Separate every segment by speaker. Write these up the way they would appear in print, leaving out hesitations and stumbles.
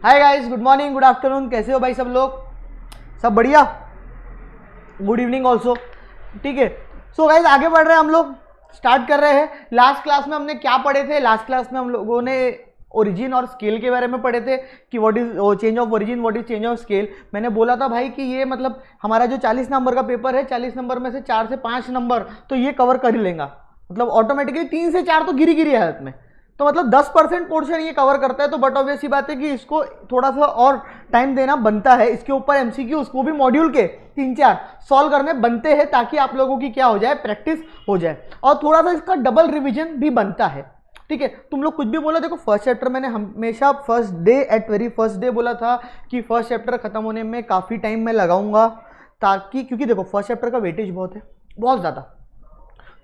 Speaker 1: Hi guys, good morning, good afternoon, कैसे हो भाई सब लोग? सब बढ़िया। Good evening also. ठीक है, सो गाइस आगे बढ़ रहे हैं, हम लोग स्टार्ट कर रहे हैं। लास्ट क्लास में हमने क्या पढ़े थे? लास्ट क्लास में हम लोगों ने ओरिजिन और स्केल के बारे में पढ़े थे कि what is change of origin, what is change of scale. मैंने बोला था भाई कि ये मतलब हमारा जो 40 नंबर का पेपर है, 40 नंबर में से 4 से 5 नंबर तो ये कवर कर ही लेगा, मतलब ऑटोमेटिकली 3 से 4 तो गिरी गिरी हालत में, तो मतलब 10% पोर्शन ये कवर करता है। तो बट ऑब्वियस ही बात है कि इसको थोड़ा सा और टाइम देना बनता है। इसके ऊपर एमसीक्यू उसको भी मॉड्यूल के 3-4 सॉल्व करने बनते हैं ताकि आप लोगों की क्या हो जाए, प्रैक्टिस हो जाए, और थोड़ा सा इसका डबल रिवीजन भी बनता है। ठीक है, तुम लोग कुछ भी बोलो, देखो फर्स्ट चैप्टर मैंने हमेशा first day at very first day बोला था कि फर्स्ट चैप्टर खत्म होने में काफ़ी टाइम मैं लगाऊंगा, ताकि क्योंकि देखो फर्स्ट चैप्टर का वेटेज बहुत है, बहुत ज़्यादा।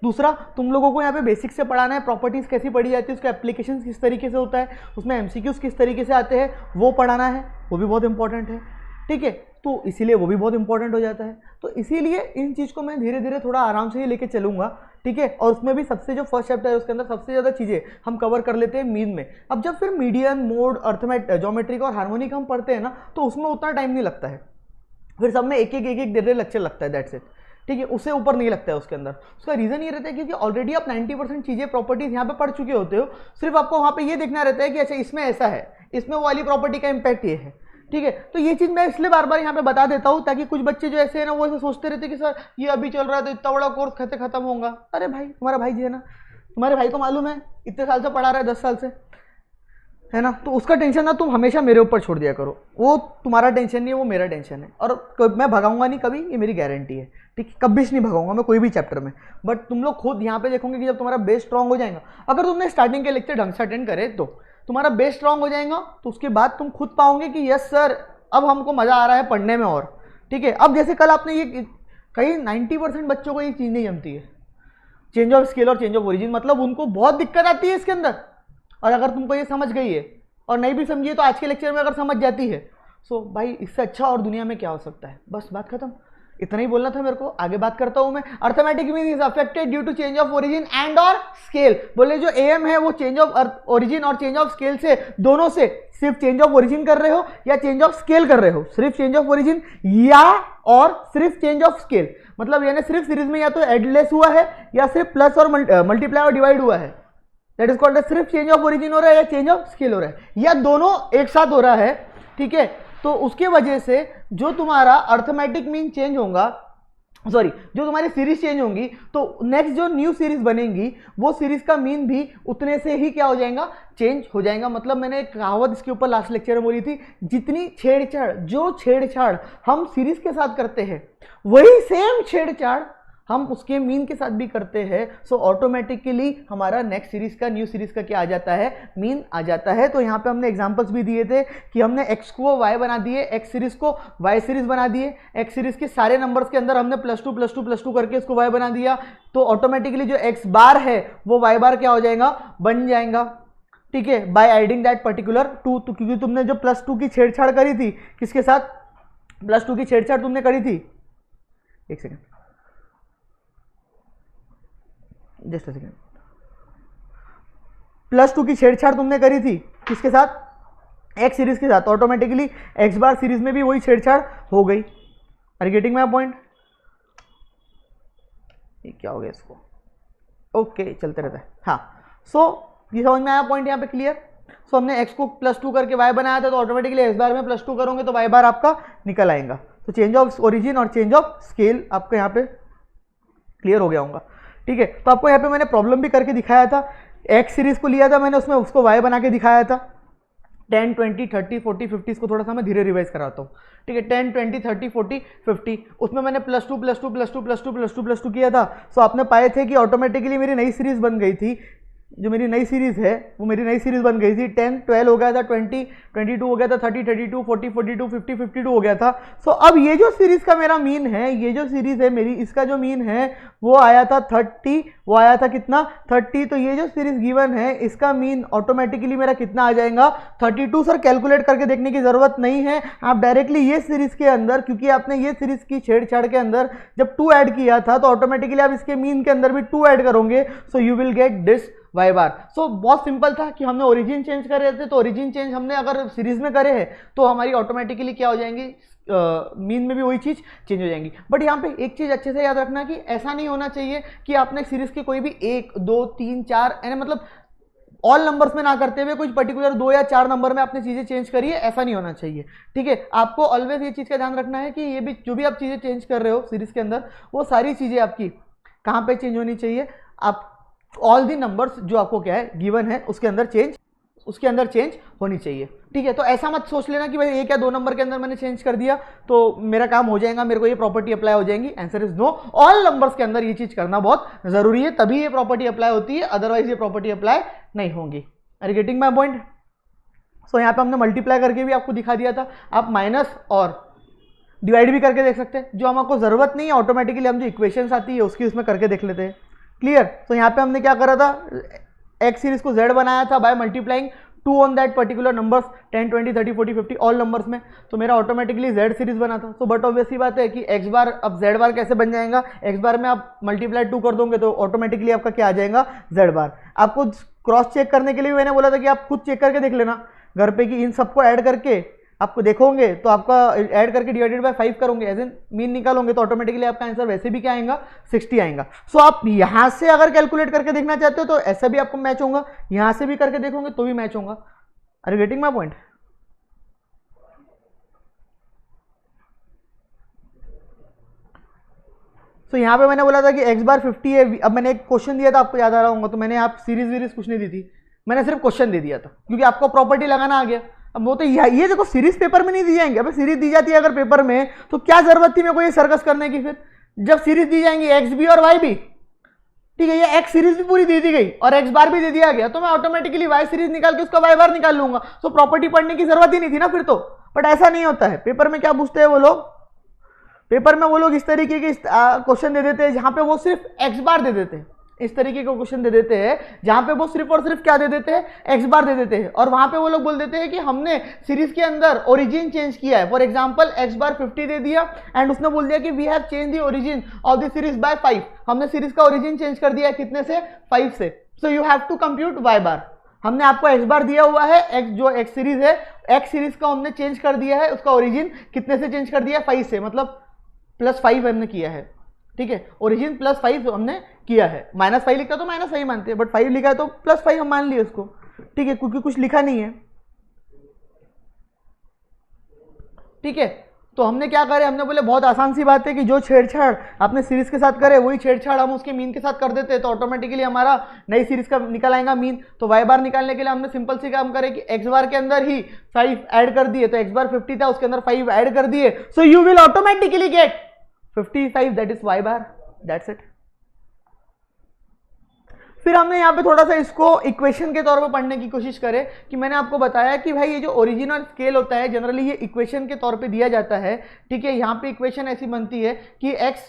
Speaker 1: दूसरा, तुम लोगों को यहाँ पे बेसिक से पढ़ाना है, प्रॉपर्टीज़ कैसी पढ़ी जाती है, उसका एप्लीकेशन किस तरीके से होता है, उसमें एमसीक्यूज किस तरीके से आते हैं वो पढ़ाना है, वो भी बहुत इंपॉर्टेंट है। ठीक है, तो इसीलिए वो भी बहुत इंपॉर्टेंट हो जाता है। तो इसीलिए इन चीज़ को मैं धीरे धीरे थोड़ा आराम से ही लेके चलूँगा। ठीक है, और उसमें भी सबसे जो फर्स्ट चैप्टर है उसके अंदर सबसे ज़्यादा चीज़ें हम कवर कर लेते हैं मीन में। अब जब फिर मीडियन, मोड, अर्थमेटिक, ज्योमेट्रिक और हार्मोनिक हम पढ़ते हैं ना, तो उसमें उतना टाइम नहीं लगता है, फिर सब में एक एक डेढ़ लेक्चर लगता है, दैट्स इट। ठीक है, उससे ऊपर नहीं लगता है उसके अंदर। उसका रीज़न ये रहता है क्योंकि ऑलरेडी आप 90% चीज़ें, प्रॉपर्टीज़ यहाँ पे पढ़ चुके होते हो। सिर्फ आपको वहाँ पे ये देखना रहता है कि अच्छा इसमें ऐसा है, इसमें वो वाली प्रॉपर्टी का इम्पैक्ट ये है। ठीक है, तो ये चीज़ मैं इसलिए बार बार यहाँ पे बता देता हूँ ताकि कुछ बच्चे जो ऐसे हैं ना, वो ऐसे सोचते रहते हैं कि सर ये अभी चल रहा है तो इतना बड़ा कोर्स कैसे खत्म होगा। अरे भाई, तुम्हारा भाई जी है ना, तुम्हारे भाई को मालूम है इतने साल से पढ़ा रहा है, 10 साल से, है ना, तो उसका टेंशन ना तुम हमेशा मेरे ऊपर छोड़ दिया करो। वो तुम्हारा टेंशन नहीं है, वो मेरा टेंशन है, और मैं भगाऊंगा नहीं कभी, ये मेरी गारंटी है। ठीक है, कभी नहीं भगाऊंगा मैं कोई भी चैप्टर में। बट तुम लोग खुद यहाँ पे देखोगे कि जब तुम्हारा बेस स्ट्रांग हो जाएगा, अगर तुमने स्टार्टिंग के लेक्चर ढंग से अटेंड करे तो तुम्हारा बेस स्ट्रांग हो जाएगा, तो उसके बाद तुम खुद पाओगे कि यस सर, अब हमको मज़ा आ रहा है पढ़ने में। और ठीक है, अब जैसे कल आपने ये कहीं 90% बच्चों को ये चीज़ नहीं जमती है, चेंज ऑफ स्केल और चेंज ऑफ ओरिजिन, मतलब उनको बहुत दिक्कत आती है इसके अंदर। और अगर तुमको ये समझ गई है और नहीं भी समझिए तो आज के लेक्चर में अगर समझ जाती है, सो भाई इससे अच्छा और दुनिया में क्या हो सकता है। बस बात खत्म, इतना ही बोलना था मेरे को। आगे बात करता हूं मैं। Arithmetic mean is affected due to change of origin and और स्केल। बोले जो एम है वो चेंज ऑफ ओरिजिन और चेंज ऑफ स्केल से, दोनों से, सिर्फ चेंज ऑफ ओरिजिन कर रहे हो या चेंज ऑफ स्केल कर रहे हो, सिर्फ चेंज ऑफ ओरिजिन या और सिर्फ चेंज ऑफ स्केल, मतलब यानी सिर्फ सीरीज में या तो एडलेस हुआ है या सिर्फ प्लस और मल्टीप्लाई और डिवाइड हुआ है, दैट इज कॉल्ड सिर्फ चेंज ऑफ ओरिजिन हो रहा है या चेंज ऑफ स्केल हो रहा है, या दोनों एक साथ हो रहा है। ठीक है, तो उसके वजह से जो तुम्हारा अर्थमेटिक मीन चेंज होगा, सॉरी, जो तुम्हारी सीरीज चेंज होंगी, तो नेक्स्ट जो न्यू सीरीज बनेंगी वो सीरीज का मीन भी उतने से ही क्या हो जाएगा, चेंज हो जाएगा। मतलब मैंने एक कहावत इसके ऊपर लास्ट लेक्चर में बोली थी, जितनी छेड़छाड़, जो छेड़छाड़ हम सीरीज के साथ करते हैं वही सेम छेड़छाड़ हम उसके मीन के साथ भी करते हैं। सो ऑटोमेटिकली हमारा नेक्स्ट सीरीज का, न्यू सीरीज का क्या आ जाता है, मीन आ जाता है। तो यहाँ पे हमने एग्जांपल्स भी दिए थे कि हमने x को y बना दिए, x सीरीज को y सीरीज बना दिए, x सीरीज के सारे नंबर्स के अंदर हमने +2 +2 +2 करके इसको y बना दिया, तो ऑटोमेटिकली जो x बार है वो y बार क्या हो जाएगा, बन जाएगा। ठीक है, बाय एडिंग दैट पर्टिकुलर 2, तो क्योंकि तुमने जो +2 की छेड़छाड़ करी थी, किसके साथ, +2 की छेड़छाड़ तुमने करी थी, एक सेकेंड, जस्ट सेकेंड, +2 की छेड़छाड़ तुमने करी थी किसके साथ, x सीरीज के साथ, ऑटोमेटिकली x बार सीरीज में भी वही छेड़छाड़ हो गई। Are getting my point? ये क्या हो गया इसको, ओके चलते रहता है। हाँ, सो ये समझ में आया पॉइंट यहाँ पे, क्लियर? सो हमने x को +2 करके y बनाया था, तो ऑटोमेटिकली x बार में +2 करोगे तो y बार आपका निकल आएगा। तो चेंज ऑफ ओरिजिन और चेंज ऑफ स्केल आपका यहाँ पे क्लियर हो गया होगा। ठीक है, तो आपको यहाँ पे मैंने प्रॉब्लम भी करके दिखाया था, x सीरीज को लिया था मैंने, उसमें उसको y बना के दिखाया था। 10, 20, 30, 40, 50, इसको थोड़ा सा मैं धीरे रिवाइज कराता हूँ। ठीक है, 10, 20, 30, 40, 50, उसमें मैंने +2 +2 +2 +2 +2 +2 किया था। सो आपने पाए थे कि ऑटोमेटिकली मेरी नई सीरीज बन गई थी, जो मेरी नई सीरीज है वो मेरी नई सीरीज बन गई थी। 10, 12 हो गया था, 20, 22 हो गया था, 30, 32, 40, 42, 50, 52 हो गया था। सो अब ये जो सीरीज का मेरा मीन है, ये जो सीरीज है मेरी, इसका जो मीन है वो आया था 30, वो आया था कितना, 30। तो ये जो सीरीज गिवन है इसका मीन ऑटोमेटिकली मेरा कितना आ जाएगा, 32। सर कैलकुलेट करके देखने की जरूरत नहीं है, आप डायरेक्टली ये सीरीज के अंदर, क्योंकि आपने ये सीरीज की छेड़छाड़ के अंदर जब 2 ऐड किया था तो ऑटोमेटिकली आप इसके मीन के अंदर भी 2 ऐड करोगे, so you will get this Y bar. So बहुत सिंपल था कि हमने ओरिजिन चेंज कर रहे थे, तो ओरिजिन चेंज हमने अगर सीरीज में करे हैं तो हमारी ऑटोमेटिकली क्या हो जाएंगी, मीन में भी वही चीज़ चेंज हो जाएंगी। बट यहाँ पे एक चीज़ अच्छे से याद रखना कि ऐसा नहीं होना चाहिए कि आपने सीरीज के कोई भी 1 2 3 4 यानी मतलब ऑल नंबर्स में ना करते हुए कुछ पर्टिकुलर 2 या 4 नंबर में आपने चीज़ें चेंज करी है, ऐसा नहीं होना चाहिए। ठीक है, आपको ऑलवेज ये चीज़ का ध्यान रखना है कि ये भी जो भी आप चीज़ें चेंज कर रहे हो सीरीज के अंदर, वो सारी चीज़ें आपकी कहाँ पे चेंज होनी चाहिए, आप ऑल दी नंबर्स जो आपको क्या है गिवन है उसके अंदर चेंज होनी चाहिए। ठीक है, तो ऐसा मत सोच लेना कि भाई 1 या 2 नंबर के अंदर मैंने चेंज कर दिया तो मेरा काम हो जाएगा, मेरे को ये प्रॉपर्टी अप्लाई हो जाएगी। Answer is no, all numbers के अंदर ये चीज करना बहुत जरूरी है, तभी ये प्रॉपर्टी अप्लाई होती है, अदरवाइज ये प्रॉपर्टी अप्लाई नहीं होंगी। Are you getting my point? So यहाँ पे हमने मल्टीप्लाई करके भी आपको दिखा दिया था, आप माइनस और डिवाइड भी करके देख सकते हैं, जो हमको जरूरत नहीं है ऑटोमेटिकली हम जो इक्वेशंस आती है उसकी उसमें करके देख लेते हैं। क्लियर? तो यहाँ पे हमने क्या करा था, एक्स सीरीज को जेड बनाया था by multiplying 2 on that particular numbers 10 20 30 40 50 all numbers में, तो मेरा ऑटोमेटिकली जेड सीरीज बना था। तो बट ऑब्वियसली बात है कि एक्स बार, अब जेड बार कैसे बन जाएगा, एक्स बार में आप मल्टीप्लाई 2 कर दोगे तो ऑटोमेटिकली आपका क्या आ जाएगा, जेड बार। आपको क्रॉस चेक करने के लिए मैंने बोला था कि आप खुद चेक करके देख लेना घर पे कि इन सबको ऐड करके आपको देखोगे तो आपका ऐड करके डिवाइडेड बाय 5 करोगे, एज इन मीन निकालोगे तो ऑटोमेटिकली आपका आंसर वैसे भी क्या आएगा, 60 आएगा। सो आप यहां से अगर कैलकुलेट करके देखना चाहते हो तो ऐसा भी आपको मैच होगा, यहां से भी करके देखोगे तो भी मैच होगा। Are you getting my point? So यहाँ पे मैंने बोला था कि x बार 50 है। अब मैंने एक क्वेश्चन दिया था, आपको याद आ रहा होगा, तो मैंने आप सीरीज वीरीज कुछ नहीं दी थी, मैंने सिर्फ क्वेश्चन दे दिया था क्योंकि आपको प्रॉपर्टी लगाना आ गया। अब वो तो ये देखो सीरीज पेपर में नहीं दी जाएंगे, अब सीरीज दी जाती है अगर पेपर में तो क्या जरूरत थी मेरे को ये सर्कस करने की, फिर जब सीरीज दी जाएंगी एक्स भी और वाई भी, ठीक है, ये एक्स सीरीज भी पूरी दे दी गई और एक्स बार भी दे दिया गया, तो मैं ऑटोमेटिकली वाई सीरीज निकाल के उसका वाई बार निकाल लूंगा। तो प्रॉपर्टी पढ़ने की जरूरत ही नहीं थी ना फिर तो। बट ऐसा नहीं होता है, पेपर में क्या पूछते हैं वो लोग, पेपर में वो लोग इस तरीके के क्वेश्चन दे देते हैं जहां पे वो सिर्फ एक्स बार दे देते हैं, इस तरीके का क्वेश्चन दे देते हैं जहां पे वो सिर्फ और सिर्फ क्या दे देते हैं, एक्स बार दे देते हैं, और वहां पे वो लोग बोल देते हैं कि हमने सीरीज के अंदर ओरिजिन चेंज किया है। फॉर एग्जांपल एक्स बार 50 दे दिया एंड उसने बोल दिया कि we have change the origin of the series by 5, हमने सीरीज का ओरिजिन चेंज कर दिया है कितने से, 5 से। So you have to compute Y bar. हमने आपको एक्स बार दिया हुआ है, एक्स जो एक्स सीरीज है, एक्स सीरीज का हमने चेंज कर दिया है, उसका ओरिजिन कितने से चेंज कर दिया, 5 से, मतलब +5 हमने किया है। ठीक है, ओरिजिन +5 हमने किया है, -5 लिखा तो -5 मानते हैं, बट 5 लिखा है तो +5 हम मान लिए उसको। ठीक है, क्योंकि कुछ लिखा नहीं है। ठीक है, तो हमने क्या करे, हमने बोले बहुत आसान सी बात है कि जो छेड़छाड़ आपने सीरीज के साथ करे वही छेड़छाड़ हम उसके मीन के साथ कर देते हैं, तो ऑटोमेटिकली हमारा नई सीरीज का निकल आएगा मीन। तो वाई बार निकालने के लिए हमने सिंपल सी काम करे कि एक्स बार के अंदर ही 5 ऐड कर दिए, तो एक्स बार 50 था उसके अंदर 5 ऐड कर दिए, so you will automatically get 55, that is y bar, that's it. फिर हमने यहाँ पे थोड़ा सा इसको इक्वेशन के तौर पे पढ़ने की कोशिश करें कि मैंने आपको बताया कि भाई ये जो ओरिजिन और स्केल होता है जनरली ये इक्वेशन के तौर पे दिया जाता है। ठीक है, यहाँ पे इक्वेशन ऐसी बनती है कि x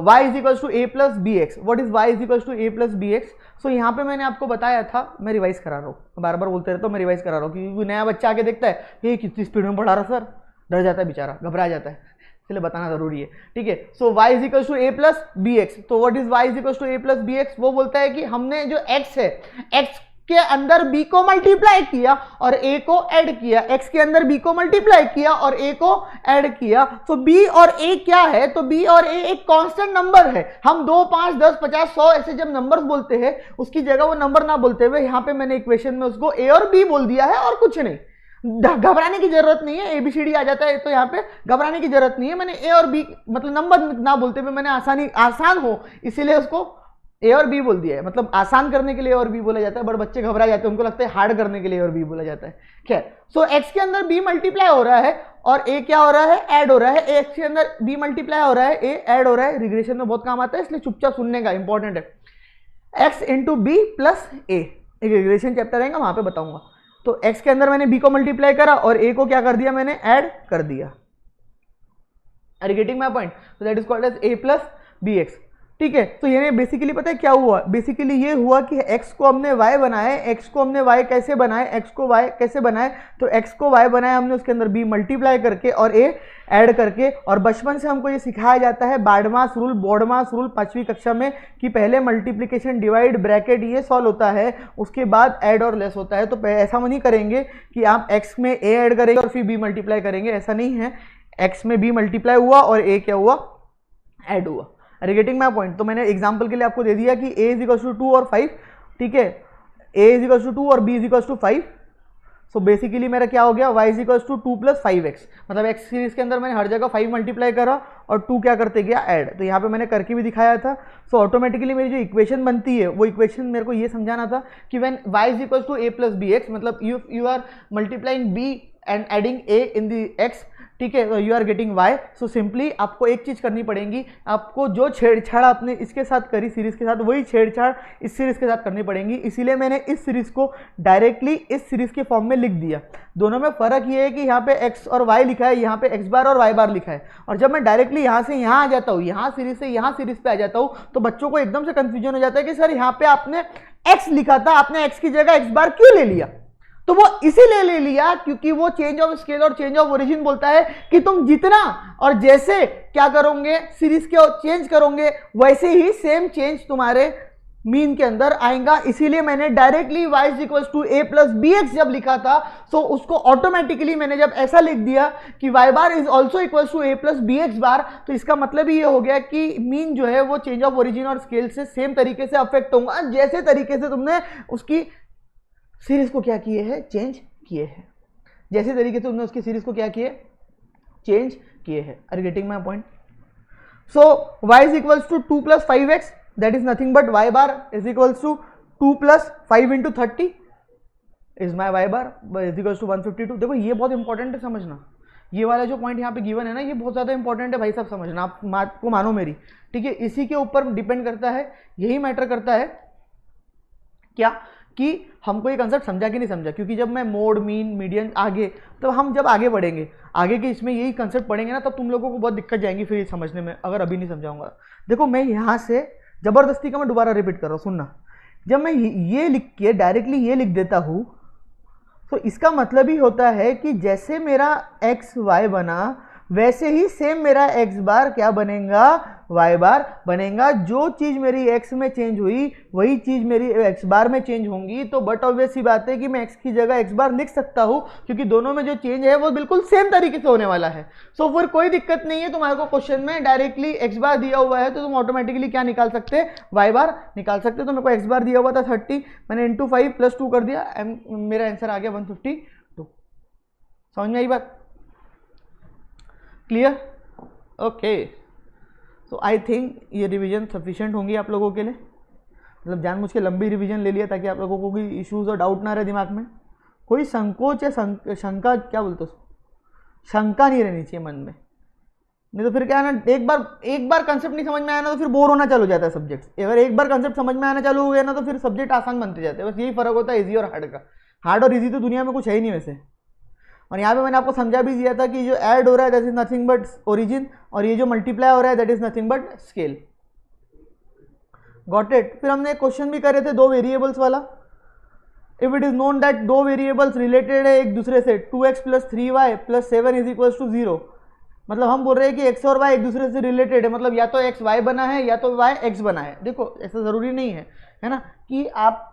Speaker 1: y is equals to a plus B X, what is y is equals to a plus B X. So यहाँ पे मैंने आपको बताया था, मैं रिवाइज करा रहा हूँ, बार बार बोलते रहता हूँ, मैं रिवाइज करा रहा हूँ क्योंकि नया बच्चा आके देखता है ये कितनी स्पीड में पढ़ा रहा सर, डर जाता है बेचारा, घबरा जाता है, इसलिए बताना जरूरी है। ठीक है, so y is equal to a plus B X, तो what is y is equal to a plus B X, वो बोलता है कि हमने जो x है, x के अंदर b को मल्टीप्लाई किया और a को ऐड किया, x के अंदर b को मल्टीप्लाई किया और a को ऐड किया। तो b और a क्या है, तो b और a एक कांस्टेंट नंबर है। हम 2 5 10 50 100 ऐसे जब नंबर्स बोलते हैं उसकी जगह वो नंबर ना बोलते हुए यहाँ पे मैंने इक्वेशन में उसको a और b बोल दिया है और कुछ नहीं। घबराने की जरूरत नहीं है, ABCD आ जाता है तो यहाँ पे घबराने की जरूरत नहीं है। मैंने A और B मतलब नंबर ना बोलते हुए मैंने आसान हो इसीलिए उसको A और B बोल दिया है, मतलब आसान करने के लिए A और B बोला जाता है, बट बच्चे घबरा जाते हैं, उनको लगता है हार्ड करने के लिए A और B बोला जाता है। खैर, सो x के अंदर b मल्टीप्लाई हो रहा है और a क्या हो रहा है, ऐड हो रहा है। x के अंदर b मल्टीप्लाई हो रहा है, a ऐड हो रहा है। रिग्रेशन में बहुत काम आता है इसलिए चुपचाप सुनने का, इंपॉर्टेंट है। x into b plus a, एक रिग्रेशन चैप्टर आएगा वहां पे बताऊंगा। तो x के अंदर मैंने b को मल्टीप्लाई करा और a को क्या कर दिया, मैंने ऐड कर दिया। Are you getting my point? So that is called as a plus B x. ठीक है। तो ये बेसिकली पता है क्या हुआ, बेसिकली ये हुआ कि x को हमने y बनाए, x को हमने y कैसे बनाए, x को y कैसे बनाए, तो x को y बनाए हमने उसके अंदर b मल्टीप्लाई करके और a ऐड करके। और बचपन से हमको ये सिखाया जाता है बारहमास रूल, बोर्डमास रूल 5वीं कक्षा में, कि पहले मल्टीप्लिकेशन डिवाइड ब्रैकेट ये सॉल्व होता है, उसके बाद ऐड और लेस होता है। तो ऐसा नहीं करेंगे कि आप x में a ऐड करेंगे और फिर b मल्टीप्लाई करेंगे, ऐसा नहीं है। x में b मल्टीप्लाई हुआ और a क्या हुआ, ऐड हुआ। अरे गेटिंग माय पॉइंट। तो मैंने एग्जांपल के लिए आपको दे दिया कि a इज इक्वल टू 2 और 5, ठीक है, a इज इक्वल टू 2 और b is equal to 5। So basically मेरा क्या हो गया, y is equal to 2 plus 5x, मतलब x सीरीज के अंदर मैंने हर जगह 5 मल्टीप्लाई करा और 2 क्या करते गया, ऐड। तो यहाँ पे मैंने करके भी दिखाया था। सो ऑटोमेटिकली मेरी जो इक्वेशन बनती है वो इक्वेशन मेरे को ये समझाना था कि when y is equal to a plus bx, मतलब you are multiplying b and adding a in the x, ठीक है, तो you are getting y। So simply आपको एक चीज करनी पड़ेगी, आपको जो छेड़छाड़ आपने इसके साथ करी सीरीज के साथ, वही छेड़छाड़ इस सीरीज के साथ करनी पड़ेगी। इसीलिए मैंने इस सीरीज को डायरेक्टली इस सीरीज के फॉर्म में लिख दिया। दोनों में फर्क ये है कि यहाँ पे x और y लिखा है, यहाँ पे x बार और y बार लिखा है। और जब मैं डायरेक्टली यहाँ से यहाँ आ जाता हूँ, यहाँ सीरीज से यहाँ सीरीज पे आ जाता हूँ, तो बच्चों को एकदम से कंफ्यूजन हो जाता है कि सर यहाँ पे आपने x लिखा था, आपने x की जगह x बार क्यों ले लिया। तो वो इसीलिए ले लिया क्योंकि वो चेंज ऑफ स्केल और चेंज ऑफ ओरिजिन बोलता है कि तुम जितना और जैसे क्या करोगे सीरीज के चेंज करोगे, वैसे ही सेम चेंज तुम्हारे मीन के अंदर आएगा। इसीलिए मैंने directly y is equal to a plus B x जब लिखा था, तो उसको ऑटोमेटिकली मैंने जब ऐसा लिख दिया कि y bar is also equal to a plus B X bar, तो इसका मतलब ही ये हो गया कि मीन जो है वो चेंज ऑफ ओरिजिन और स्केल से सेम तरीके से अफेक्ट होगा जैसे तरीके से तुमने उसकी सीरीज को क्या किए हैं, चेंज किए हैं, जैसे तरीके से तुमने उसकी सीरीज को क्या किए, चेंज किए हैं। Are you getting my point. So y is equals to 2 plus 5x, that is nothing but y bar is equals to 2 plus 5 into 30 is my y bar is equals to 152। देखो ये बहुत important है समझना, ये वाला जो point यहाँ पे गिवन है ना, ये बहुत ज़्यादा इंपॉर्टेंट है भाई साहब समझना, आप बात को मानो मेरी, ठीक है। इसी के ऊपर डिपेंड करता है, यही मैटर करता है क्या कि हमको ये कंसेप्ट समझा कि नहीं समझा। क्योंकि जब मैं मोड, मीन, मीडियन आगे, तो हम जब आगे बढ़ेंगे, आगे के इसमें यही कंसेप्ट पढ़ेंगे ना, तब तुम लोगों को बहुत दिक्कत जाएंगी फिर समझने में, अगर अभी नहीं समझाऊंगा। देखो मैं यहाँ से जबरदस्ती का मैं दोबारा रिपीट कर रहा हूँ, सुनना। जब मैं ये लिख के डायरेक्टली ये लिख देता हूँ, तो इसका मतलब ही होता है कि जैसे मेरा एक्स वाई बना, वैसे ही सेम मेरा x बार क्या बनेगा, y बार बनेगा। जो चीज़ मेरी x में चेंज हुई वही चीज़ मेरी x बार में चेंज होंगी। तो बट ऑब्वियस सी बात है कि मैं x की जगह x बार लिख सकता हूँ, क्योंकि दोनों में जो चेंज है वो बिल्कुल सेम तरीके से होने वाला है। सो फिर कोई दिक्कत नहीं है, तुम्हारे को क्वेश्चन में डायरेक्टली x बार दिया हुआ है तो तुम ऑटोमेटिकली क्या निकाल सकते हैं, y बार निकाल सकते हो। तो मेरे को x बार दिया हुआ था 30, मैंने इंटू 5 प्लस 2 कर दिया, मेरा आंसर आ गया 152। समझ में आई बात, clear, okay. So I think ये रिवीजन सफिशिएंट होंगी आप लोगों के लिए, मतलब जानबूझ के लंबी रिवीजन ले लिया ताकि आप लोगों को कोई इश्यूज और डाउट ना रहे दिमाग में, कोई संकोच या शंका, क्या बोलते हो, शंका नहीं रहनी चाहिए मन में। नहीं तो फिर क्या है ना, एक बार कंसेप्ट नहीं समझ में आया ना तो फिर बोर होना चालू हो जाता है सब्जेक्ट। अगर एक बार कंसेप्ट समझ में आना चालू हो गया ना तो फिर सब्जेक्ट आसान बनते जाते हैं। बस यही फर्क होता है इजी और हार्ड का। हार्ड और इजी तो दुनिया में कुछ है ही नहीं वैसे। और यहाँ पे मैंने आपको समझा भी दिया था कि जो ऐड हो रहा है that is nothing but origin, और ये जो मल्टीप्लाई हो रहा है that is nothing but scale. Got it. फिर हमने क्वेश्चन भी करे थे 2 वेरिएबल्स वाला। If it is known that 2 variables related है एक दूसरे से, 2x plus 3y plus 7 is equal to 0, मतलब हम बोल रहे हैं कि x और y एक दूसरे से रिलेटेड है, मतलब या तो x y बना है या तो y x बना है। देखो ऐसा ज़रूरी नहीं है ना, कि आप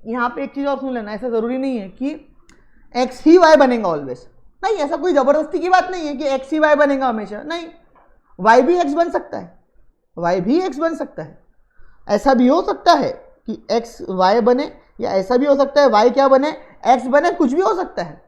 Speaker 1: यहाँ पे एक चीज़ और सुन लेना, ऐसा ज़रूरी नहीं है कि x ही y बनेगा ऑलवेज, नहीं, ऐसा कोई ज़बरदस्ती की बात नहीं है कि x ही y बनेगा हमेशा, नहीं, y भी x बन सकता है, y भी x बन सकता है। ऐसा भी हो सकता है कि x y बने, या ऐसा भी हो सकता है y क्या बने, x बने, कुछ भी हो सकता है।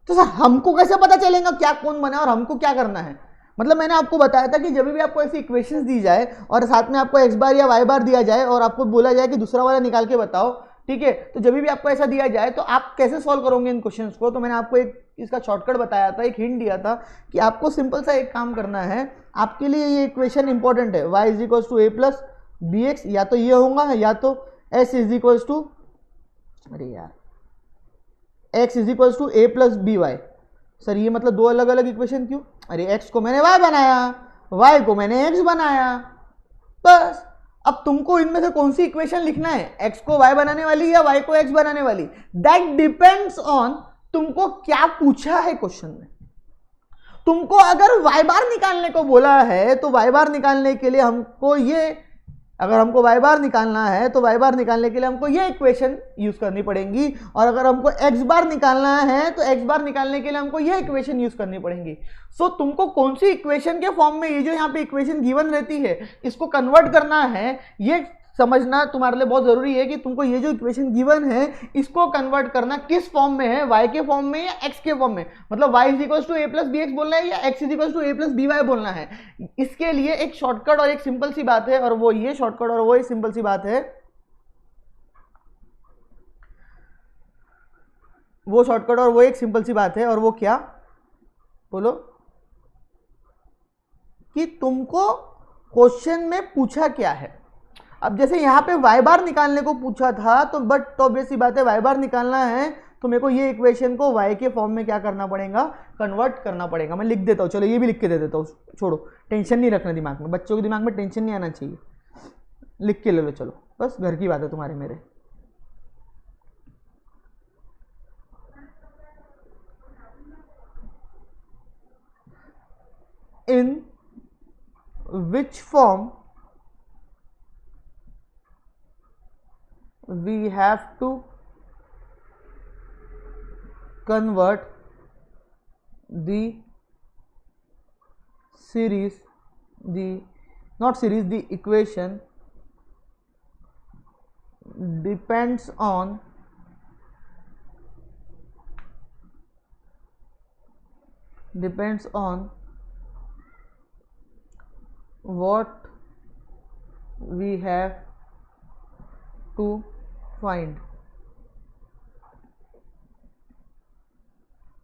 Speaker 1: तो सर हमको कैसे पता चलेगा क्या कौन बना और हमको क्या करना है। मतलब मैंने आपको बताया था कि जब भी आपको ऐसी इक्वेशंस दी जाए और साथ में आपको x बार या y बार दिया जाए और आपको बोला जाए कि दूसरा वाला निकाल के बताओ, ठीक है, तो जब भी आपको ऐसा दिया जाए तो आप कैसे सॉल्व करोगे इन क्वेश्चंस को। तो मैंने आपको एक इसका शॉर्टकट बताया था, एक हिंट दिया था कि आपको सिंपल सा एक काम करना है। आपके लिए ये इक्वेशन इंपॉर्टेंट है, y is equal to a plus B x, या तो ये होगा या तो s इज इक्वल टू, अरे यार, x is equal to a plus b y. Sir ये मतलब 2 अलग अलग इक्वेशन क्यों, अरे x को मैंने y बनाया, y को मैंने x बनाया, बस अब तुमको इनमें से कौन सी इक्वेशन लिखना है, x को y बनाने वाली या y को x बनाने वाली, दैट डिपेंड्स ऑन तुमको क्या पूछा है क्वेश्चन में। तुमको अगर y बार निकालने को बोला है तो y बार निकालने के लिए हमको ये, अगर हमको y बार निकालना है तो y बार निकालने के लिए हमको ये इक्वेशन यूज करनी पड़ेगी, और अगर हमको x बार निकालना है तो x बार निकालने के लिए हमको ये इक्वेशन यूज करनी पड़ेगी। सो तुमको कौन सी इक्वेशन के फॉर्म में ये जो यहाँ पे इक्वेशन गिवन रहती है इसको कन्वर्ट करना है, ये समझना तुम्हारे लिए बहुत जरूरी है कि तुमको ये जो इक्वेशन गिवन है इसको कन्वर्ट करना किस फॉर्म में है, y के फॉर्म में या x के फॉर्म में, मतलब y is equal to a plus B x बोलना है या x is equal to a plus b y बोलना है। इसके लिए एक शॉर्टकट और एक सिंपल सी बात है, और वो ये शॉर्टकट और वो एक सिंपल सी बात है, वो शॉर्टकट और वो एक सिंपल सी बात है, और वो क्या बोलो, कि तुमको क्वेश्चन में पूछा क्या है। अब जैसे यहाँ पे y बार निकालने को पूछा था तो बट तो ऑब्वियस सी बात है y बार निकालना है तो मेरे को ये इक्वेशन को y के फॉर्म में क्या करना पड़ेगा, कन्वर्ट करना पड़ेगा। मैं लिख देता हूँ, चलो ये भी लिख के दे देता हूँ, छोड़ो टेंशन नहीं रखना दिमाग में, बच्चों के दिमाग में टेंशन नहीं आना चाहिए, लिख के ले लो, चलो बस घर की बात है तुम्हारे मेरे। In which form we have to convert the series, the not series, the equation depends on what we have to find,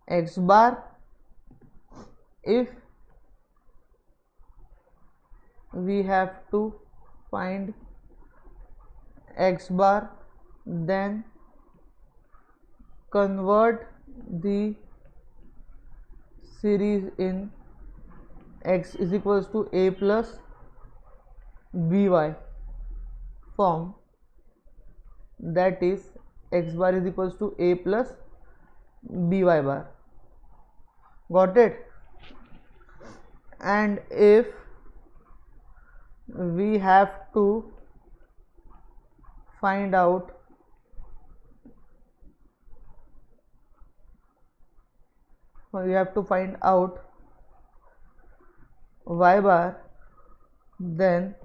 Speaker 1: x bar if we have to find x bar, then convert the series in x is equals to a plus by form, that is x bar is equals to a plus by bar. Got it? And if we have to find out y bar, then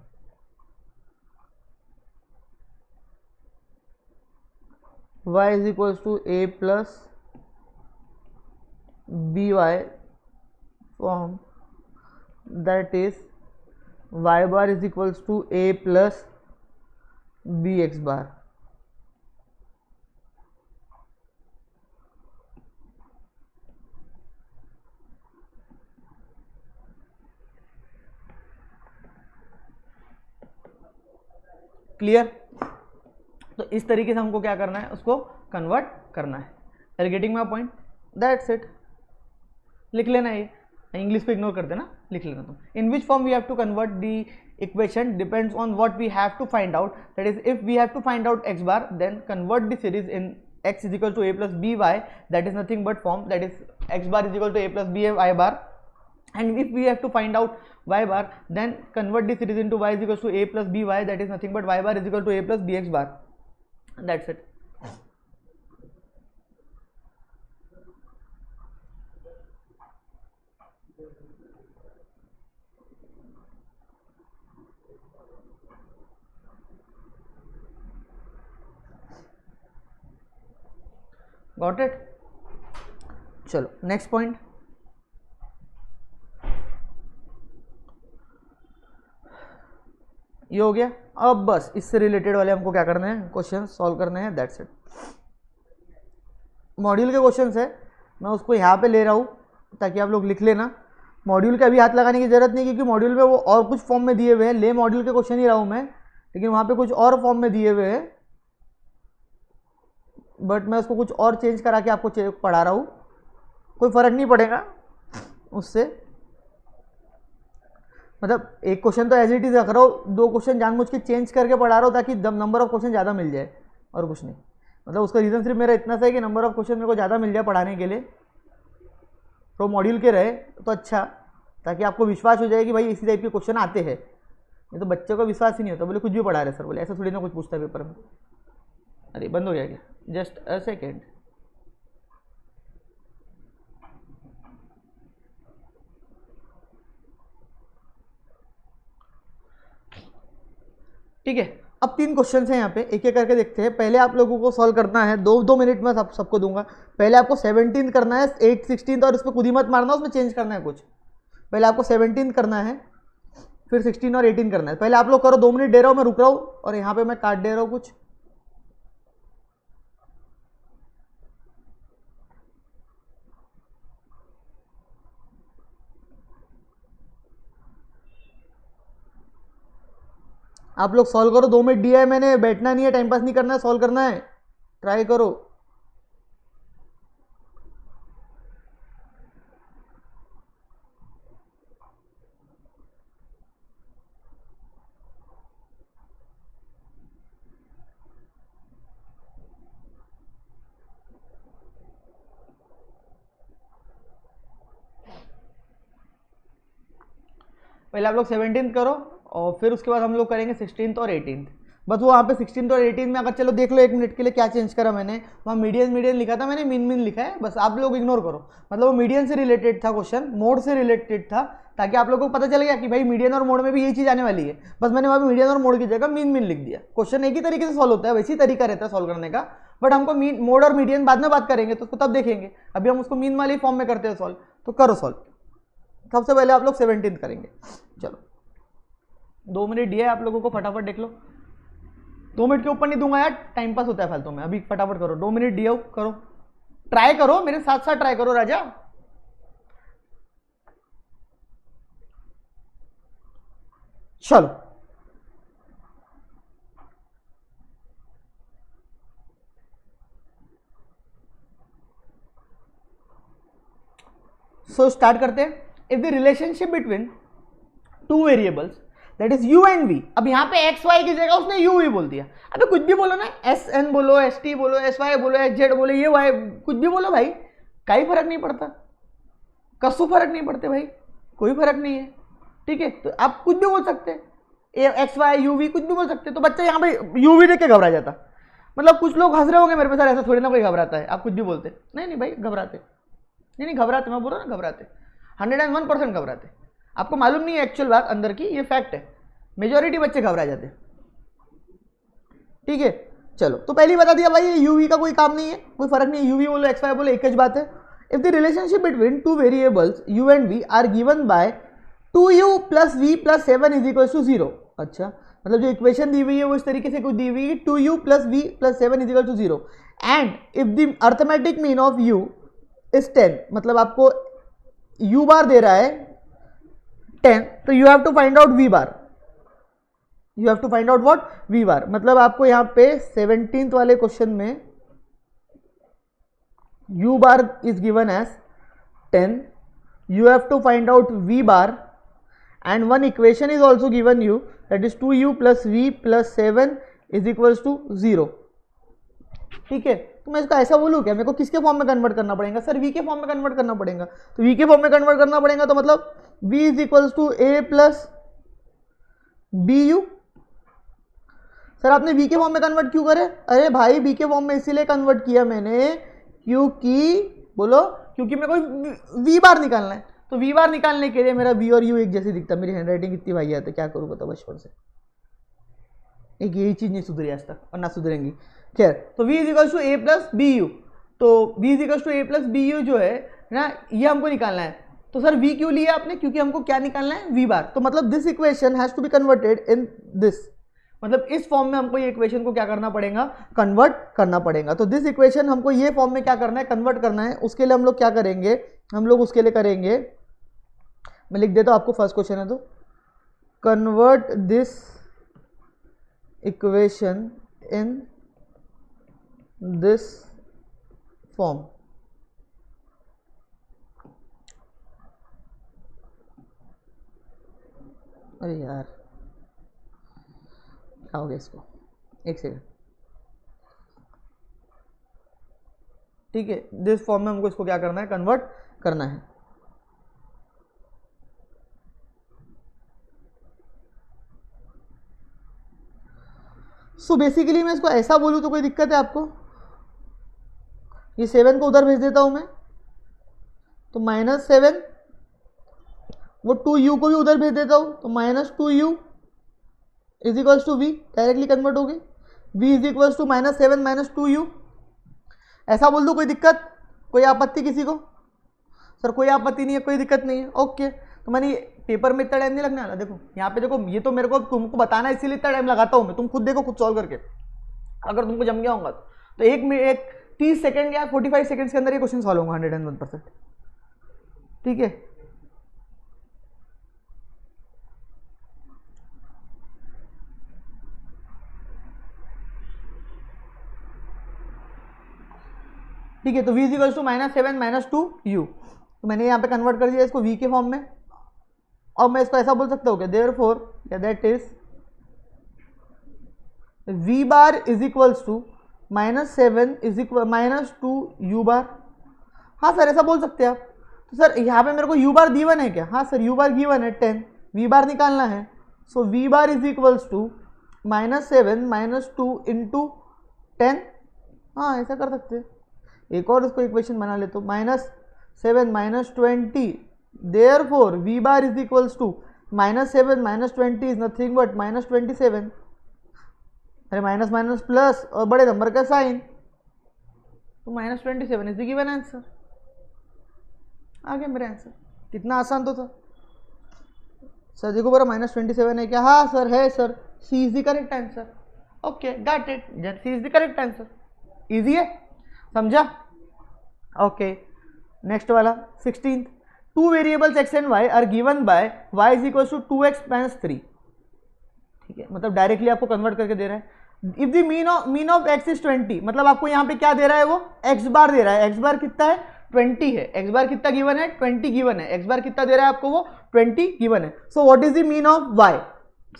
Speaker 1: y is equals to a plus by form, that is y bar is equals to a plus bx bar. Clear? तो इस तरीके से हमको क्या करना है, उसको convert करना है। Are getting my point? That's it. लिख लेना, ये इंग्लिश को इग्नोर कर देना, लिख लेना तुम। In which form we have to convert the equation depends on what we have to find out, that is if we have to find out X bar then convert the series in x is equal to a plus by, that is nothing but form, that is x bar is equal to a plus by bar, and if we have to find out y bar then convert the series into y is equal to a plus by, that is nothing but y bar is equal to a plus bx bar. That's it. Got it? चलो next point. ये हो गया। अब बस इससे related वाले हमको क्या करने हैं, क्वेश्चन सॉल्व करने हैं, दैट्स इट। मॉड्यूल के क्वेश्चन है, मैं उसको यहाँ पे ले रहा हूँ ताकि आप लोग लिख लेना। मॉड्यूल के अभी हाथ लगाने की जरूरत नहीं, क्योंकि मॉड्यूल में वो और कुछ फॉर्म में दिए हुए हैं। ले मॉड्यूल के क्वेश्चन ही रहा हूँ मैं, लेकिन वहाँ पे कुछ और फॉर्म में दिए हुए हैं, बट मैं उसको कुछ और चेंज करा के आपको पढ़ा रहा हूँ। कोई फ़र्क नहीं पड़ेगा उससे, मतलब एक क्वेश्चन तो एज इट इज रख रहा हूँ, 2 क्वेश्चन जानबूझ के चेंज करके पढ़ा रहा हूँ ताकि नंबर ऑफ क्वेश्चन ज़्यादा मिल जाए, और कुछ नहीं। मतलब उसका रीज़न सिर्फ मेरा इतना सा है कि नंबर ऑफ क्वेश्चन मेरे को ज़्यादा मिल जाए पढ़ाने के लिए, तो मॉड्यूल के रहे तो अच्छा, ताकि आपको विश्वास हो जाए कि भाई इसी टाइप के क्वेश्चन आते हैं। नहीं तो बच्चों को विश्वास ही नहीं होता, बोले कुछ भी पढ़ा रहे सर, बोले ऐसा थोड़ी ना कुछ पूछता है पेपर में। अरे बंद हो गया क्या? Just a second. ठीक है, अब 3 क्वेश्चन हैं यहाँ पे, एक एक करके देखते हैं। पहले आप लोगों को सॉल्व करना है, 2 मिनट में सबको दूंगा। पहले आपको 17 करना है, 8 16 और इसमें खुद ही मत मारना, उसमें चेंज करना है कुछ। पहले आपको 17 करना है, फिर 16 और 18 करना है। पहले आप लोग करो, 2 मिनट दे रहा हूँ, मैं रुक रहा हूँ और यहाँ पे मैं काट दे रहा हूँ कुछ। आप लोग सॉल्व करो, 2 मिनट दिया है मैंने, बैठना नहीं है, टाइम पास नहीं करना है, सॉल्व करना है, ट्राई करो। पहले आप लोग 17 करो और फिर उसके बाद हम लोग करेंगे 16 और 18। बस वो वहाँ पे 16 और 18 में अगर चलो देख लो 1 मिनट के लिए क्या चेंज करा मैंने, वहाँ मीडियन लिखा था मैंने, मीन लिखा है, बस आप लोग इग्नोर करो। मतलब वो मीडियन से रिलेटेड था क्वेश्चन, मोड से रिलेटेड था, ताकि आप लोगों को पता चल गया कि भाई मीडियन और मोड में भी यही चीज़ आने वाली है। बस मैंने वहाँ पे मीडियन और मोड की जगह मीन लिख दिया। क्वेश्चन एक ही तरीके से सॉल्व होता है, वैसी तरीका रहता है सॉल्व करने का, बट हमको मीन मोड और मीडियन बाद में बात करेंगे तो उसको तब देखेंगे। अभी हम उसको मीन वाली फॉर्म में करते हैं सॉल्व, तो करो सॉल्व। सबसे पहले आप लोग 17 करेंगे। चलो 2 मिनट दिया है आप लोगों को, फटाफट देख लो। 2 मिनट के ऊपर नहीं दूंगा यार, टाइम पास होता है फालतू में। अभी फटाफट करो, 2 मिनट दिया करो, ट्राई करो, मेरे साथ साथ ट्राई करो राजा। चलो सो स्टार्ट करते हैं। If the relationship between 2 variables that is u and v, अब यहाँ पे x y की जगह उसने u v बोल दिया। अबे कुछ भी बोलो ना, एस एन बोलो, एस टी बोलो, एस वाई बोलो, एस जेड बोलो, ये वाई कुछ भी बोलो भाई, कोई फर्क नहीं पड़ता, कसू फर्क नहीं पड़ते भाई, कोई फर्क नहीं है। ठीक है, तो आप कुछ भी बोल सकते हैं, एक्स वाई यू वी कुछ भी बोल सकते हैं। तो बच्चा यहाँ पे यू वी देख के घबरा जाता। मतलब कुछ लोग हंस रहे होंगे मेरे पे, सर ऐसा थोड़ी ना कोई घबराता है, आप कुछ भी बोलते। नहीं नहीं भाई घबराते, नहीं नहीं घबराते, मैं बोल रहा ना घबराते, 101% घबराते। आपको मालूम नहीं है एक्चुअल बात अंदर की, ये फैक्ट है, मेजोरिटी बच्चे घबरा जाते। ठीक है, चलो तो पहले ही बता दिया भाई, ये यूवी का कोई काम नहीं है, कोई फर्क नहीं है, यूवी बोलो एक्स वाई बोलो एक ही बात है। If the relationship between 2 variables u and v are given by 2u plus v plus 7 is equal to 0। अच्छा, मतलब जो इक्वेशन दी हुई है वो इस तरीके से कुछ दी हुई है, 2u plus v plus 7 is equal to 0 and if the arithmetic mean of u is 10, मतलब आपको u बार दे रहा है 10, तो you have to find out v bar, you have to find out what v bar. मतलब आपको यहाँ पे 17th वाले क्वेश्चन में u bar is given as 10, you have to find out v bar and one equation is also given you, that is 2u plus v plus 7 is equals to 0। ठीक है, तो मैं इसका ऐसा बोलूँ क्या, मेरे को किसके फॉर्म में कन्वर्ट करना पड़ेगा सर, v के फॉर्म में कन्वर्ट करना पड़ेगा। तो v के फॉर्म में कन्वर्ट करना पड़ेगा तो मतलब v is equals to a plus b u. Sir आपने v के फॉर्म में कन्वर्ट क्यों करे? अरे भाई v के फॉर्म में इसीलिए कन्वर्ट किया मैंने क्योंकि बोलो, क्योंकि मेरे को v बार निकालना है। तो v बार निकालने के लिए मेरा v और u एक जैसे दिखता, मेरी हैंडराइटिंग इतनी भाई आती है, क्या करूँ बताओ बचपन से, एक यही चीज़ नहीं सुधरी आज तक और ना सुधरेंगी। खैर, तो v is equals to a plus b u, तो v is equals to a plus b u जो है ना, ये हमको निकालना है। तो सर v क्यों लिया आपने? क्योंकि हमको क्या निकालना है, v बार। तो मतलब this equation has to be converted in this, मतलब इस फॉर्म में हमको ये इक्वेशन को क्या करना पड़ेगा, कन्वर्ट करना पड़ेगा। तो दिस इक्वेशन हमको ये फॉर्म में क्या करना है, कन्वर्ट करना है। उसके लिए हम लोग क्या करेंगे, हम लोग उसके लिए करेंगे, मैं लिख देता हूँ आपको, फर्स्ट क्वेश्चन है तो convert this equation in this form. अरे यार क्या हो गया इसको, एक सेकेंड। ठीक है, दिस फॉर्म में हमको इसको क्या करना है, कन्वर्ट करना है। सो बेसिकली मैं इसको ऐसा बोलूँ तो कोई दिक्कत है आपको? ये 7 को उधर भेज देता हूं मैं, तो -7, वो 2u को भी उधर भेज देता हूं, तो -2u is equals to v, directly convert हो गई। v is equals to -7 -2u, ऐसा बोल दो, कोई दिक्कत, कोई आपत्ति किसी को? सर कोई आपत्ति नहीं है, कोई दिक्कत नहीं है, ओके। तो मैंने पेपर में इतना टाइम नहीं लगने वाला, देखो यहाँ पे देखो, ये तो मेरे को तुमको बताना है इसीलिए इतना टाइम लगाता हूँ मैं, तुम खुद देखो, खुद सॉल्व करके, अगर तुमको जम गया होगा तो एक 30 सेकंड या 45 सेकंड्स के अंदर ये क्वेश्चन सॉल्व होगा 101%। ठीक है, ठीक है। तो v इक्वल्स टू -7 -2u, तो मैंने यहाँ पे कन्वर्ट कर दिया इसको v के फॉर्म में, और मैं इसको ऐसा बोल सकता हूँ कि देयरफॉर या that is v bar is equals to -7 is equal -2u bar. हाँ सर ऐसा बोल सकते हैं आप। तो सर यहाँ पे मेरे को u बार गिवन है क्या? हाँ सर u बार गिवन है 10, v बार निकालना है, so v bar is equals to -7 -2 into 10। हाँ ऐसा कर सकते हैं। एक और इसको इक्वेशन बना ले तो -7 -20, therefore v bar is equals to -7 -20 is nothing but -27। अरे माइनस माइनस प्लस और बड़े नंबर का साइन, तो -27 इज द गिवन आंसर। आ गया मेरा आंसर, कितना आसान तो था। सर देखो बड़ा -27 है क्या? हाँ सर है sir, C is the correct answer. Okay got it, C is the correct answer. Easy है, समझा? ओके नेक्स्ट वाला 16th, two variables x and y are given by y is equal to 2x - 3। ठीक है, मतलब directly आपको convert करके दे रहा है। If the mean of x is 20, मतलब आपको यहाँ पे क्या दे रहा है, वो x बार दे रहा है। x बार कितना है? 20 है। x बार कितना गिवन है? 20 गिवन है। x बार कितना दे रहा है आपको? वो 20 गिवन है। So what is the mean of y?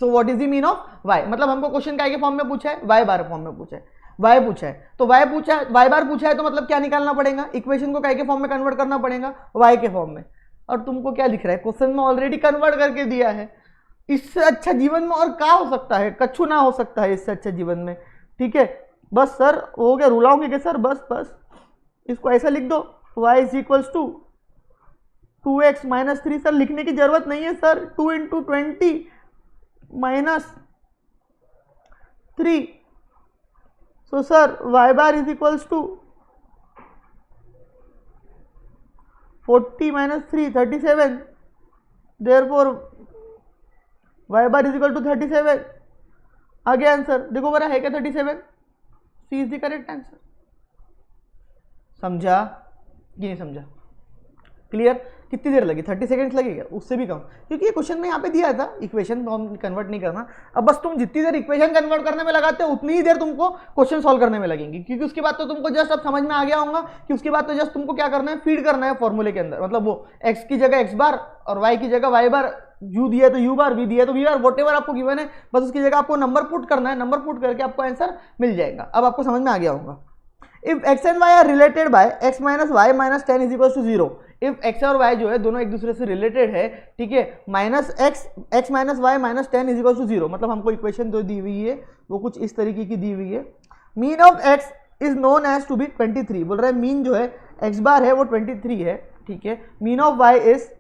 Speaker 1: So what is the mean of y, मतलब हमको क्वेश्चन काय के फॉर्म में पूछा है? y बार फॉर्म में पूछा है, y पूछा है, तो y पूछा है, y बार पूछा है, तो मतलब क्या निकालना पड़ेगा? इक्वेशन को काय के फॉर्म में कन्वर्ट करना पड़ेगा? y के फॉर्म में। और तुमको क्या लिख रहा है? क्वेश्चन में ऑलरेडी कन्वर्ट करके दिया है। इससे अच्छा जीवन में और क्या हो सकता है? कछु ना हो सकता है इससे अच्छा जीवन में। ठीक है, बस सर हो गया, रुलाओगे क्या सर? बस बस इसको ऐसा लिख दो, y is equals to 2x - 3। Sir लिखने की जरूरत नहीं है sir, 2 × 20 -3। So sir y bar is equals to 40 - 3 37, therefore y bar is equal to 37। आ गया आंसर, देखो बरा है क्या 37? C is the correct answer. समझा कि नहीं समझा? क्लियर? कितनी देर लगी? 30 सेकंड्स लगेगा, उससे भी कम, क्योंकि ये क्वेश्चन में यहाँ पे दिया था इक्वेशन हम कन्वर्ट नहीं करना। अब बस तुम जितनी देर इक्वेशन कन्वर्ट करने में लगाते हो उतनी ही देर तुमको क्वेश्चन सॉल्व करने में लगेंगी, क्योंकि उसके बाद तो तुमको जस्ट अब समझ में आ गया होगा कि उसके बाद तो जस्ट तुमको क्या करना है? फीड करना है फॉर्मूले के अंदर, मतलब वो x की जगह x बार और y की जगह y बार, u दिया तो u बार, v दिया तो v बार, वॉट एवर आपको गिवन है, बस उसकी जगह आपको नंबर पुट करना है। नंबर पुट करके आपको आंसर मिल जाएगा। अब आपको समझ में आ गया होगा। If x and y are related by x - y - 10 is equal to 0, if x और y जो है दोनों एक दूसरे से रिलेटेड है, ठीक है, -x - y - 10 is equal to 0, मतलब हमको इक्वेशन जो दी हुई है वो कुछ इस तरीके की दी हुई है। Mean of x is known as to be 23, बोल रहा है मीन जो है x बार है वो 23 है। ठीक है, मीन ऑफ y इज,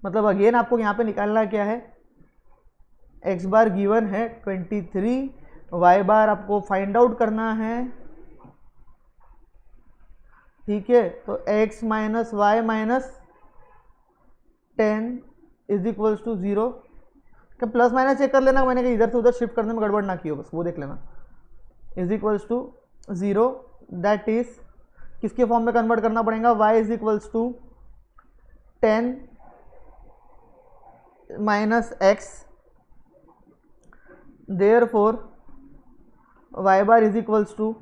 Speaker 1: मतलब अगेन आपको यहाँ पे निकालना क्या है? x बार गिवन है 23, y बार आपको फाइंड आउट करना है। ठीक है, तो x - y - 10 is equals to 0। क्या प्लस माइनस चेक कर लेना, मैंने कहा इधर से उधर शिफ्ट करने में गड़बड़ ना की हो, बस वो देख लेना। Is equals to 0, that is किसके फॉर्म में कन्वर्ट करना पड़ेगा? y is equals to 10 - x, therefore y bar is equals to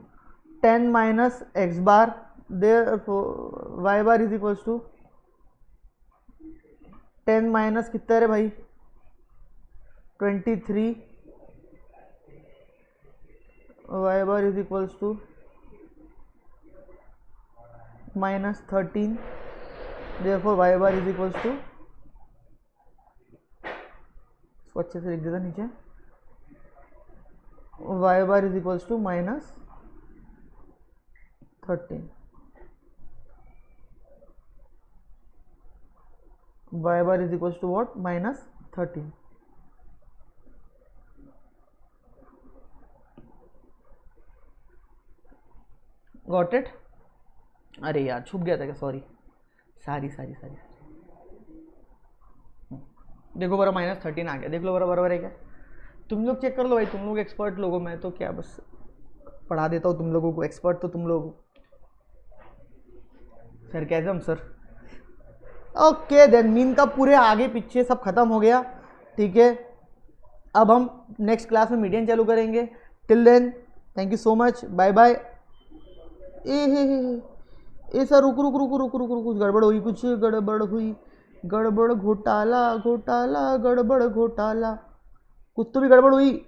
Speaker 1: 10 - x bar, therefore y bar is equals to 10 minus कितना रे भाई 23 y bar is equals to -13 therefore y bar is equals to, इसको अच्छे से लिख देता नीचे, y bar is equals to -13, y bar is equals to what? -13. Got it? अरे यार छुप गया था क्या, सॉरी सारी देखो बरा -13 आ गया, देख लो बराबर है क्या, तुम लोग चेक कर लो भाई, तुम लोग एक्सपर्ट लोगो, मैं तो क्या बस पढ़ा देता हूँ तुम लोगों को, एक्सपर्ट तो तुम लोग सर कैसे हम सर। ओके देन मीन का पूरे आगे पीछे सब खत्म हो गया, ठीक है। अब हम नेक्स्ट क्लास में मीडियन चालू करेंगे। Till then thank you so much, bye bye. ए सर रुक कुछ गड़बड़ हुई, गड़बड़ घोटाला कुछ तो भी गड़बड़ हुई।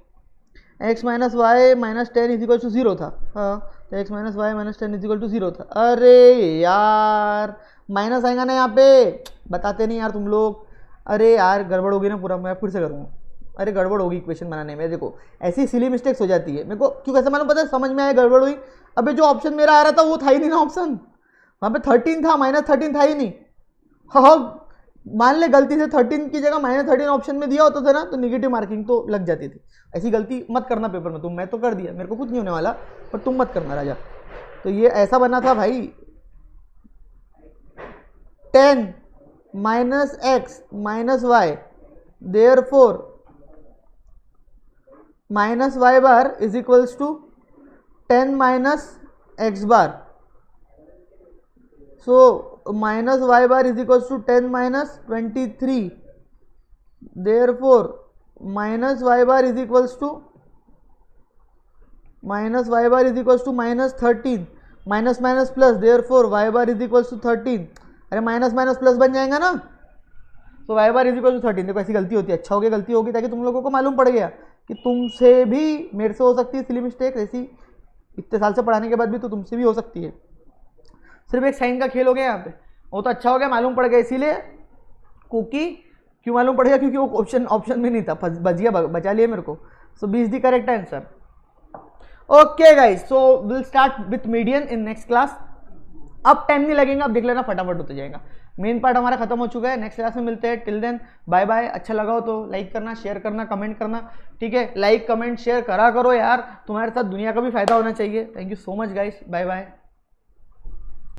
Speaker 1: x minus y minus 10 is equal to 0 था, हाँ तो x minus y minus 10 is equal to 0 था। अरे यार माइनस आएगा ना यहाँ पे, बताते नहीं यार तुम लोग। अरे यार गड़बड़ होगी ना पूरा, मैं फिर से करूँगा। अरे गड़बड़ होगी इक्वेशन बनाने में, देखो ऐसी सिली मिस्टेक्स हो जाती है। मेरे को क्यों कैसे मालूम, पता है, समझ में आया गड़बड़ हुई। अबे जो ऑप्शन मेरा आ रहा था वो था ही नहीं ना ऑप्शन, वहाँ पे 13 था, -13 था ही नहीं। हाँ मान ले गलती से 13 की जगह -13 ऑप्शन में दिया होता था ना, तो निगेटिव मार्किंग तो लग जाती थी। ऐसी गलती मत करना पेपर में तुम, मैं तो कर दिया, मेरे को कुछ नहीं होने वाला, पर तुम मत करना राजा। तो ये ऐसा बना था भाई, 10 minus x minus y therefore minus y bar is equals to 10 minus x bar. So minus y bar is equals to 10 minus 23 therefore minus y bar is equals to -13 minus minus plus therefore y bar is equals to 13। अरे minus minus plus बन जाएगा ना, तो y bar is equal to 13। देखो ऐसी गलती होती है, अच्छा हो गया गलती होगी, ताकि तुम लोगों को मालूम पड़ गया कि तुमसे भी, मेरे से हो सकती है सिली मिस्टेक ऐसी, इतने साल से पढ़ाने के बाद भी तो तुमसे भी हो सकती है। सिर्फ एक साइन का खेल हो गया यहाँ पे, वो तो अच्छा हो गया मालूम पड़ गया। इसीलिए कुकी क्यों मालूम पड़ गया, क्योंकि वो ऑप्शन में नहीं था, बचा लिया मेरे को। So B is the correct answer. Okay guys, so will start with median in next class. अब टाइम नहीं लगेगा, अब देख लेना फटाफट होते जाएगा। मेन पार्ट हमारा खत्म हो चुका है, नेक्स्ट क्लास में मिलते हैं। Till then bye bye. अच्छा लगा हो तो लाइक करना, शेयर करना, कमेंट करना, ठीक है। लाइक कमेंट शेयर करा करो यार, तुम्हारे साथ दुनिया का भी फायदा होना चाहिए। Thank you so much guys, bye bye.